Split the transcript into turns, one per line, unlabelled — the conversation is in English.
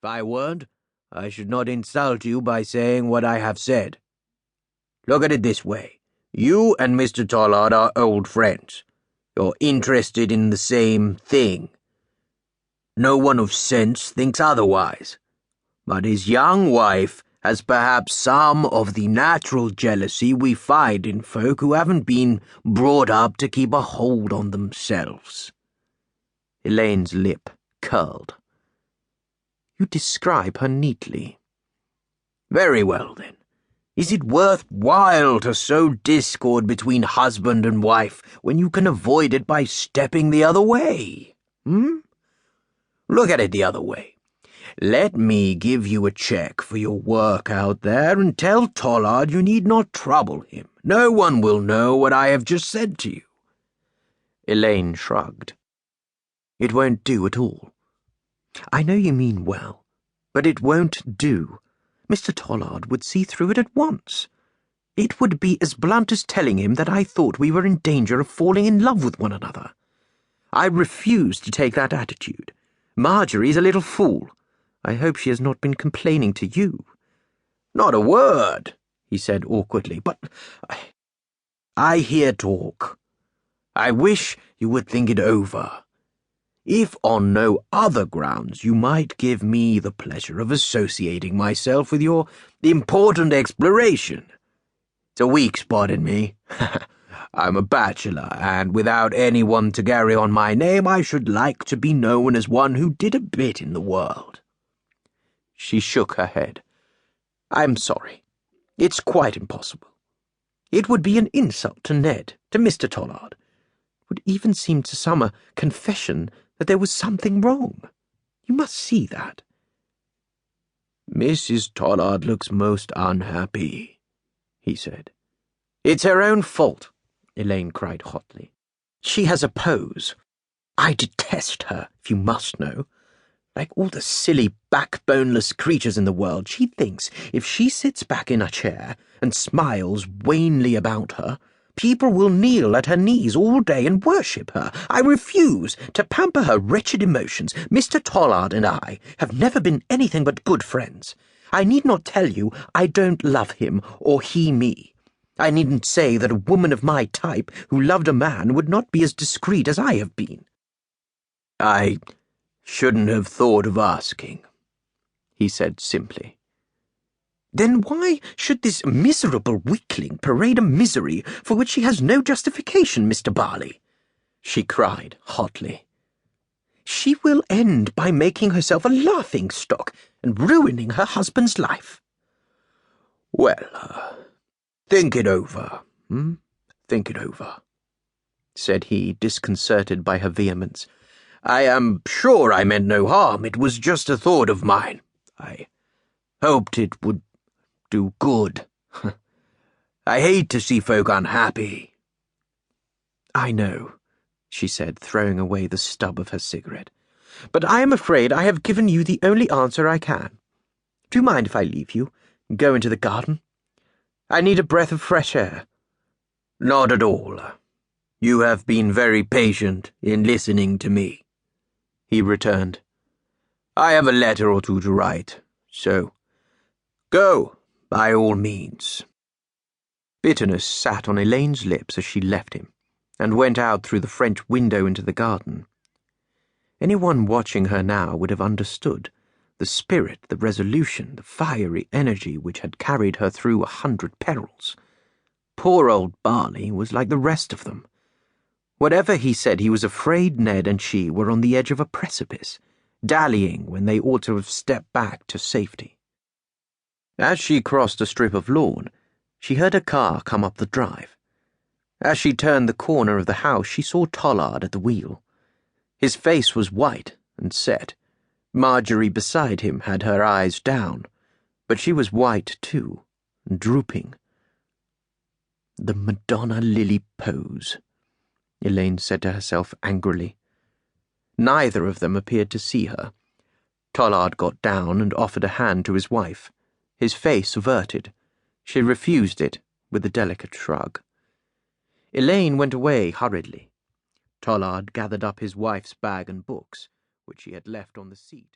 If I weren't, I should not insult you by saying what I have said. Look at it this way. You and Mr. Tollard are old friends. You're interested in the same thing. No one of sense thinks otherwise. But his young wife has perhaps some of the natural jealousy we find in folk who haven't been brought up to keep a hold on themselves.
Elaine's lip curled. You describe her neatly.
Very well, then. Is it worth while to sow discord between husband and wife when you can avoid it by stepping the other way? Look at it the other way. Let me give you a check for your work out there and tell Tollard you need not trouble him. No one will know what I have just said to you.
Elaine shrugged.
It won't do at all.
I know you mean well, but it won't do. Mr. Tollard would see through it at once. It would be as blunt as telling him that I thought we were in danger of falling in love with one another. I refuse to take that attitude. Marjorie's a little fool. I hope she has not been complaining to you.
Not a word, he said awkwardly, but I hear talk. I wish you would think it over. If on no other grounds you might give me the pleasure of associating myself with your important exploration. It's a weak spot in me. I'm a bachelor, and without anyone to carry on my name, I should like to be known as one who did a bit in the world.
She shook her head.
I'm sorry. It's quite impossible. It would be an insult to Ned, to Mr. Tollard.
It would even seem to some a confession that there was something wrong. You must see that.
Mrs. Tollard looks most unhappy, he said. It's her own fault, Elaine cried hotly.
She has a pose. I detest her, if you must know. Like all the silly, backboneless creatures in the world, she thinks if she sits back in a chair and smiles wanly about her, people will kneel at her knees all day and worship her. I refuse to pamper her wretched emotions. Mr. Tollard and I have never been anything but good friends. I need not tell you I don't love him or he me. I needn't say that a woman of my type who loved a man would not be as discreet as I have been.
I shouldn't have thought of asking, he said simply.
Then why should this miserable weakling parade a misery for which she has no justification, Mr. Barley? She cried hotly. She will end by making herself a laughing-stock and ruining her husband's life.
Well, think it over, Think it over, said he, disconcerted by her vehemence. I am sure I meant no harm. It was just a thought of mine. I hoped it would do good. I hate to see folk unhappy.
I know, she said, throwing away the stub of her cigarette. But I am afraid I have given you the only answer I can. Do you mind if I leave you and go into the garden? I need a breath of fresh air.
Not at all. You have been very patient in listening to me, he returned. I have a letter or two to write, so go, by all means.
Bitterness sat on Elaine's lips as she left him, and went out through the French window into the garden. Anyone watching her now would have understood the spirit, the resolution, the fiery energy which had carried her through 100 perils. Poor old Barley was like the rest of them. Whatever he said, he was afraid Ned and she were on the edge of a precipice, dallying when they ought to have stepped back to safety. As she crossed a strip of lawn, she heard a car come up the drive. As she turned the corner of the house, she saw Tollard at the wheel. His face was white and set. Marjorie beside him had her eyes down, but she was white too, and drooping. The Madonna Lily pose, Elaine said to herself angrily. Neither of them appeared to see her. Tollard got down and offered a hand to his wife, his face averted. She refused it with a delicate shrug. Elaine went away hurriedly. Tollard gathered up his wife's bag and books, which she had left on the seat.